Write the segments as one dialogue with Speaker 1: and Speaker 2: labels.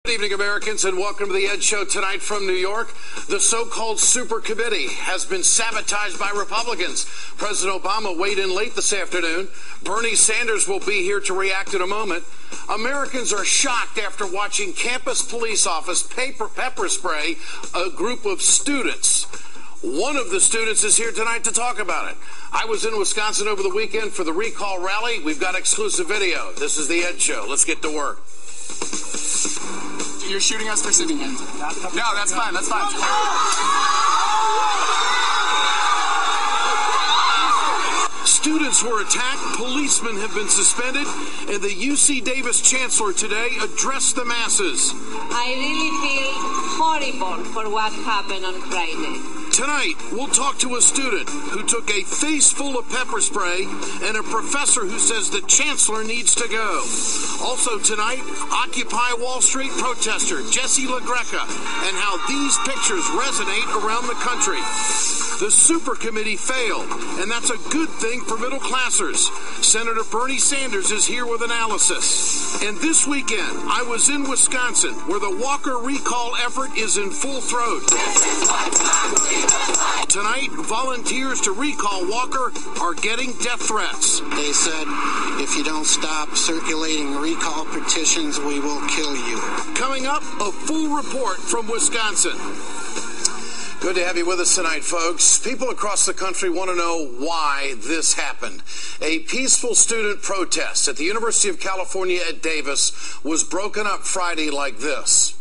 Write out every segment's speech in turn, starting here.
Speaker 1: Good evening, Americans, and welcome to the Ed Show tonight from New York. The so-called super committee has been sabotaged by Republicans. President Obama weighed in late this afternoon. Bernie Sanders will be here to react in a moment. Americans are shocked after watching campus police office pepper spray a group of students. One of the students is here tonight to talk about it. I was in Wisconsin over the weekend for the recall rally. We've got exclusive video. This is the Ed Show. Let's get to work.
Speaker 2: You're shooting us for sitting here. No, that's fine. That's fine.
Speaker 1: Students were attacked, policemen have been suspended, and the UC Davis chancellor today addressed the masses.
Speaker 3: I really feel horrible for what happened on Friday.
Speaker 1: Tonight, we'll talk to a student who took a face full of pepper spray and a professor who says the chancellor needs to go. Also tonight, Occupy Wall Street protester Jesse LaGreca and how these pictures resonate around the country. The super committee failed, and that's a good thing for middle classers. Senator Bernie Sanders is here with analysis. And this weekend, I was in Wisconsin, where the Walker recall effort is in full throat. Tonight, volunteers to recall Walker are getting death threats.
Speaker 4: They said, if you don't stop circulating recall petitions, we will kill you.
Speaker 1: Coming up, a full report from Wisconsin. Good to have you with us tonight, folks. People across the country want to know why this happened. A peaceful student protest at the University of California at Davis was broken up Friday like this.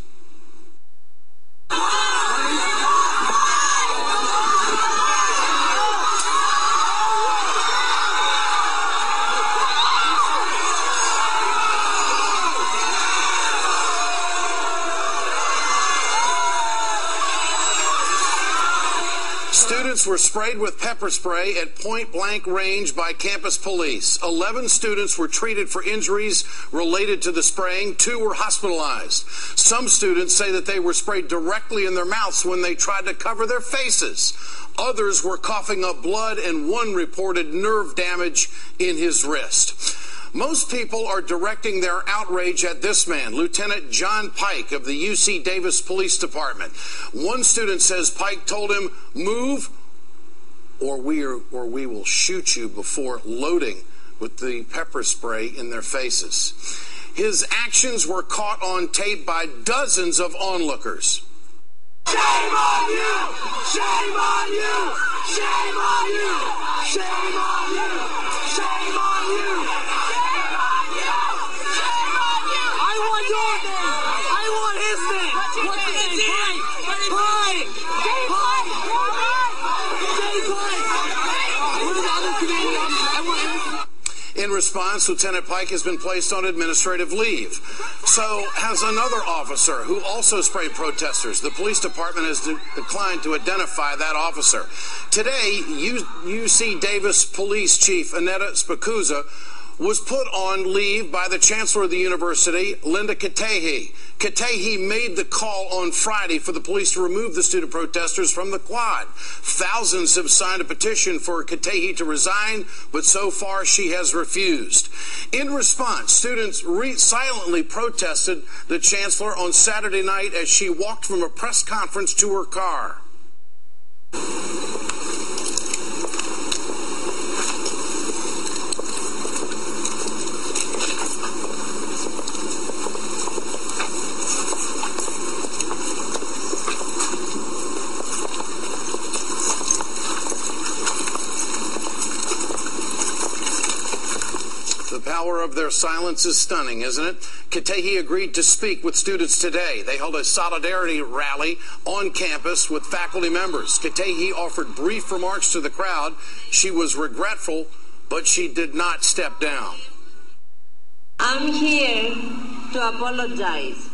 Speaker 1: Students were sprayed with pepper spray at point-blank range by campus police. 11 students were treated for injuries related to the spraying. 2 were hospitalized. Some students say that they were sprayed directly in their mouths when they tried to cover their faces. Others were coughing up blood, and one reported nerve damage in his wrist. Most people are directing their outrage at this man, Lieutenant John Pike of the UC Davis Police Department. One student says Pike told him, "Move or we will shoot you," before loading with the pepper spray in their faces. His actions were caught on tape by dozens of onlookers.
Speaker 5: Shame on you! Shame on you! Shame on you! Shame on you! Shame on you! I want your name! I want his name! What's his name? Pike! What are the other committee I want
Speaker 1: In response, Lieutenant Pike has been placed on administrative leave. So has another officer who also sprayed protesters. The police department has declined to identify that officer. Today, UC Davis Police Chief Annetta Spacuzza was put on leave by the chancellor of the university, Linda Katehi. Katehi made the call on Friday for the police to remove the student protesters from the quad. Thousands have signed a petition for Katehi to resign, but so far she has refused. In response, students silently protested the chancellor on Saturday night as she walked from a press conference to her car. The power of their silence is stunning, isn't it? Katehi agreed to speak with students today. They held a solidarity rally on campus with faculty members. Katehi offered brief remarks to the crowd. She was regretful, but she did not step down.
Speaker 3: I'm here to apologize.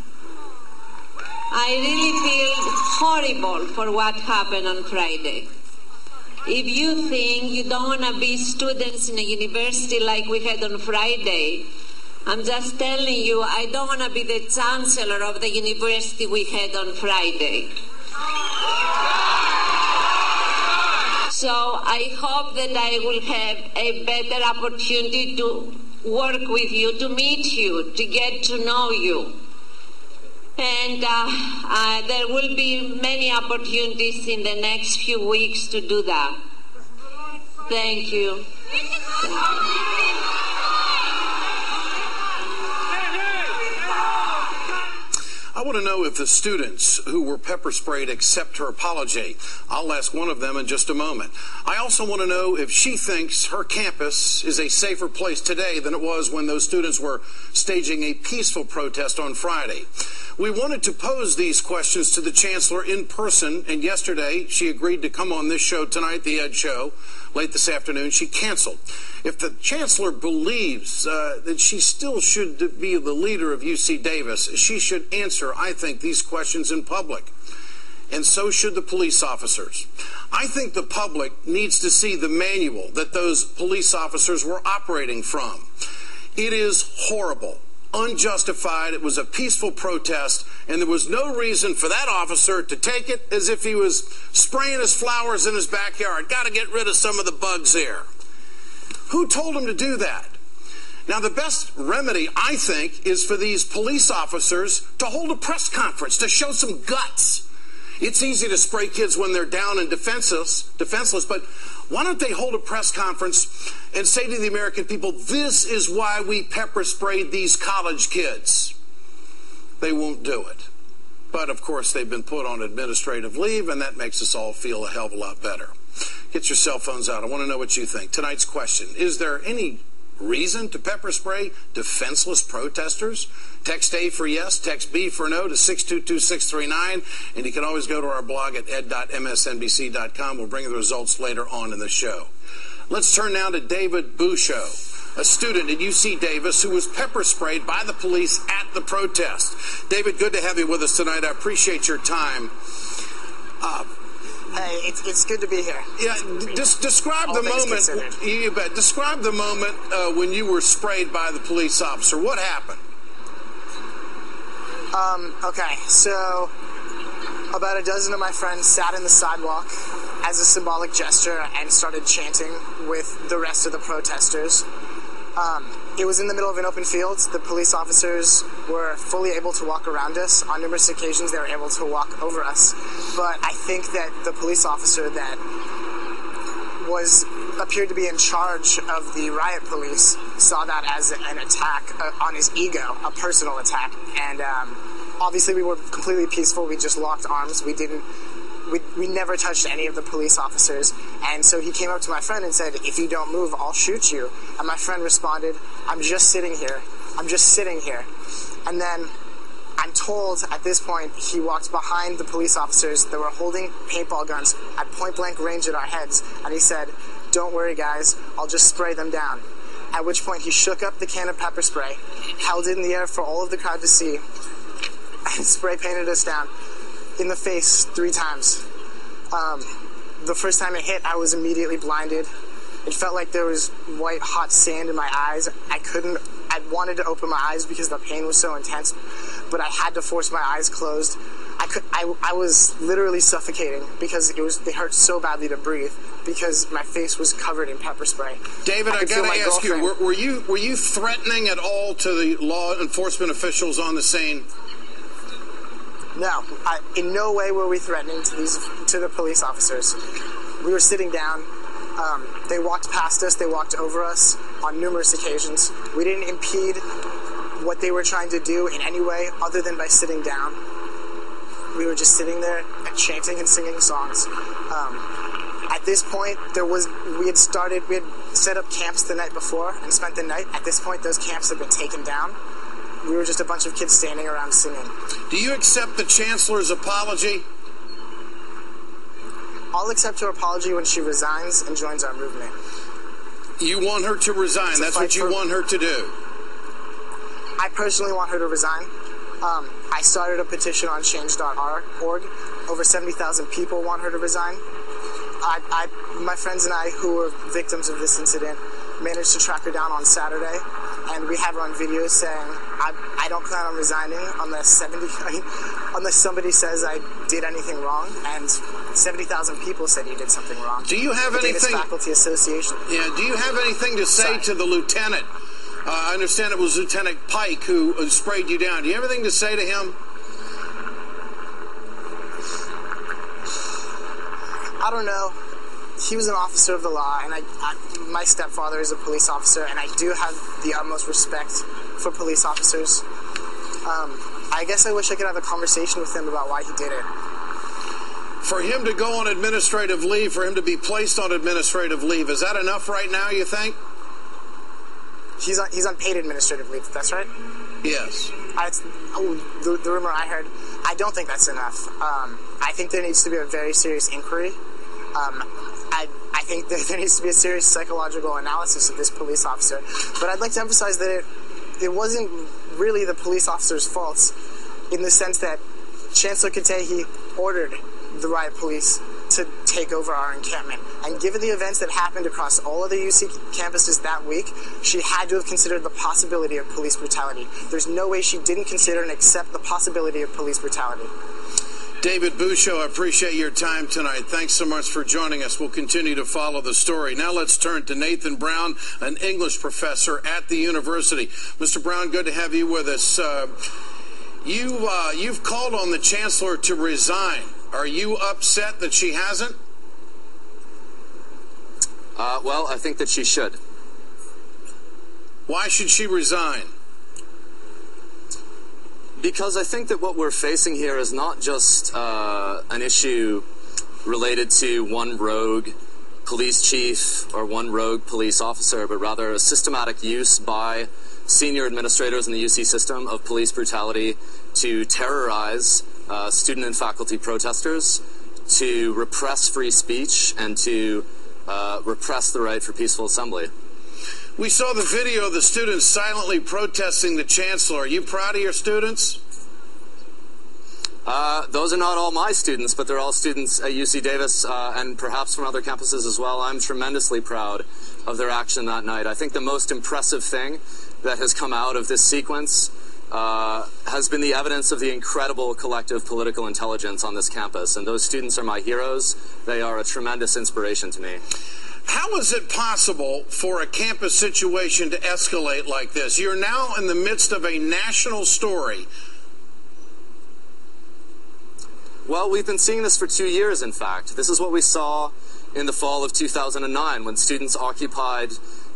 Speaker 3: I really feel horrible for what happened on Friday. If you think you don't want to be students in a university like we had on Friday, I'm just telling you, I don't want to be the chancellor of the university we had on Friday. So I hope that I will have a better opportunity to work with you, to meet you, to get to know you. And there will be many opportunities in the next few weeks to do that. Thank you.
Speaker 1: I want to know if the students who were pepper sprayed accept her apology. I'll ask one of them in just a moment. I also want to know if she thinks her campus is a safer place today than it was when those students were staging a peaceful protest on Friday. We wanted to pose these questions to the chancellor in person, and yesterday she agreed to come on this show tonight, the Ed Show. Late this afternoon, she canceled. If the chancellor believes that she still should be the leader of UC Davis, she should answer, I think, these questions in public. And so should the police officers. I think the public needs to see the manual that those police officers were operating from. It is horrible, unjustified. It was a peaceful protest, and there was no reason for that officer to take it as if he was spraying his flowers in his backyard. Got to get rid of some of the bugs here. Who told him to do that? Now, the best remedy, I think, is for these police officers to hold a press conference, to show some guts. It's easy to spray kids when they're down and defenseless, but why don't they hold a press conference and say to the American people, this is why we pepper sprayed these college kids? They won't do it. But, of course, they've been put on administrative leave, and that makes us all feel a hell of a lot better. Get your cell phones out. I want to know what you think. Tonight's question, is there any reason to pepper spray defenseless protesters? Text A for yes, text B for no to 622-639, and you can always go to our blog at ed.msnbc.com. We'll bring you the results later on in the show. Let's turn now to David Buscho, a student at UC Davis who was pepper sprayed by the police at the protest. David, good to have you with us tonight. I appreciate your time.
Speaker 6: Hey, it's good to be here.
Speaker 1: Yeah, describe the moment. You bet. Describe the moment when you were sprayed by the police officer. What happened?
Speaker 6: Okay, so about a dozen of my friends sat in the sidewalk as a symbolic gesture and started chanting with the rest of the protesters. It was in the middle of an open field. The police officers were fully able to walk around us. On numerous occasions, they were able to walk over us. But I think that the police officer that appeared to be in charge of the riot police saw that as an attack on his ego, a personal attack. And obviously, we were completely peaceful. We just locked arms. We never touched any of the police officers. And so he came up to my friend and said, if you don't move, I'll shoot you. And my friend responded, I'm just sitting here. I'm just sitting here. And then I'm told at this point he walked behind the police officers that were holding paintball guns at point-blank range at our heads. And he said, don't worry, guys. I'll just spray them down. At which point he shook up the can of pepper spray, held it in the air for all of the crowd to see, and spray painted us down in the face 3 times. The first time it hit, I was immediately blinded. It felt like there was white, hot sand in my eyes. I wanted to open my eyes because the pain was so intense, but I had to force my eyes closed. I was literally suffocating because it hurt so badly to breathe because my face was covered in pepper spray.
Speaker 1: David, I gotta ask you, were you threatening at all to the law enforcement officials on the scene?
Speaker 6: No, in no way were we threatening to the police officers. We were sitting down. They walked past us. They walked over us on numerous occasions. We didn't impede what they were trying to do in any way other than by sitting down. We were just sitting there chanting and singing songs. At this point, we had set up camps the night before and spent the night. At this point, those camps had been taken down. We were just a bunch of kids standing around singing.
Speaker 1: Do you accept the chancellor's apology?
Speaker 6: I'll accept her apology when she resigns and joins our movement.
Speaker 1: You want her to resign? That's what you want her to do?
Speaker 6: I personally want her to resign. I started a petition on change.org. Over 70,000 people want her to resign. My friends and I, who were victims of this incident, managed to track her down on Saturday, and we have her on video saying, I don't plan on resigning unless somebody says I did anything wrong, and 70,000 people said you did something wrong.
Speaker 1: Do you have anything?
Speaker 6: Faculty Association.
Speaker 1: Yeah. Do you have anything to say to the lieutenant? I understand it was Lieutenant Pike who sprayed you down. Do you have anything to say to him?
Speaker 6: I don't know. He was an officer of the law, and my stepfather is a police officer, and I do have the utmost respect for police officers. I guess I wish I could have a conversation with him about why he did it.
Speaker 1: For him to go on administrative leave, for him to be placed on administrative leave, is that enough right now, you think?
Speaker 6: He's on paid administrative leave, that's right?
Speaker 1: Yes.
Speaker 6: The rumor I heard, I don't think that's enough. I think there needs to be a very serious inquiry. I think there needs to be a serious psychological analysis of this police officer. But I'd like to emphasize that it wasn't really the police officer's fault, in the sense that Chancellor Katehi ordered the riot police to take over our encampment. And given the events that happened across all of the UC campuses that week, she had to have considered the possibility of police brutality. There's no way she didn't consider and accept the possibility of police brutality.
Speaker 1: David Buscho, I appreciate your time tonight. Thanks so much for joining us. We'll continue to follow the story. Now let's turn to Nathan Brown, an English professor at the university. Mr. Brown, good to have you with us. You've called on the chancellor to resign. Are you upset that she hasn't?
Speaker 7: Well, I think that she should.
Speaker 1: Why should she resign?
Speaker 7: Because I think that what we're facing here is not just an issue related to one rogue police chief or one rogue police officer, but rather a systematic use by senior administrators in the UC system of police brutality to terrorize student and faculty protesters, to repress free speech, and to repress the right for peaceful assembly.
Speaker 1: We saw the video of the students silently protesting the chancellor. Are you proud of your students?
Speaker 7: Those are not all my students, but they're all students at UC Davis and perhaps from other campuses as well. I'm tremendously proud of their action that night. I think the most impressive thing that has come out of this sequence has been the evidence of the incredible collective political intelligence on this campus. And those students are my heroes. They are a tremendous inspiration to me.
Speaker 1: How is it possible for a campus situation to escalate like this? You're now in the midst of a national story.
Speaker 7: Well, we've been seeing this for 2 years, in fact. This is what we saw in the fall of 2009 when students occupied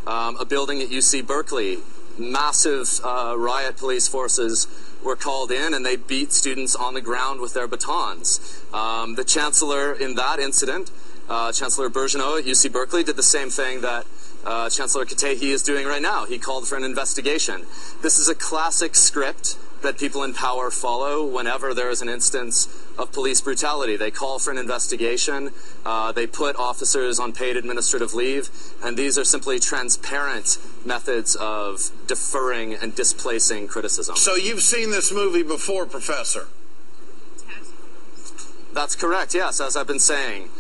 Speaker 7: a building at UC Berkeley. Massive riot police forces were called in and they beat students on the ground with their batons. The chancellor in that incident, Chancellor Bourgeois at UC Berkeley, did the same thing that Chancellor Katehi is doing right now. He called for an investigation. This is a classic script that people in power follow whenever there is an instance of police brutality. They call for an investigation, they put officers on paid administrative leave, and these are simply transparent methods of deferring and displacing criticism.
Speaker 1: So you've seen this movie before, Professor?
Speaker 7: That's correct, yes, as I've been saying.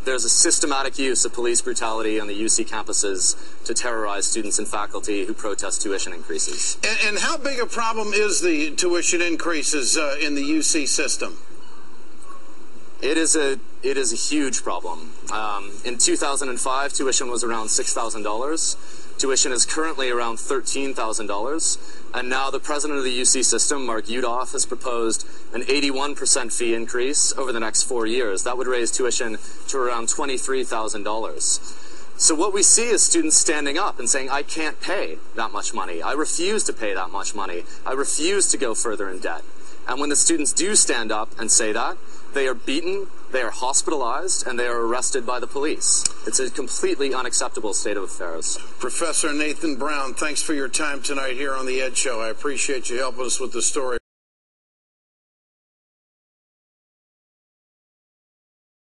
Speaker 7: There's a systematic use of police brutality on the UC campuses to terrorize students and faculty who protest tuition increases.
Speaker 1: And how big a problem is the tuition increases in the UC system?
Speaker 7: It is a huge problem. In 2005, tuition was around $6,000. Tuition is currently around $13,000. And now the president of the UC system, Mark Yudof, has proposed an 81% fee increase over the next 4 years. That would raise tuition to around $23,000. So what we see is students standing up and saying, I can't pay that much money. I refuse to pay that much money. I refuse to go further in debt. And when the students do stand up and say that, they are beaten, they are hospitalized, and they are arrested by the police. It's a completely unacceptable state of affairs.
Speaker 1: Professor Nathan Brown, thanks for your time tonight here on The Ed Show. I appreciate you helping us with the story.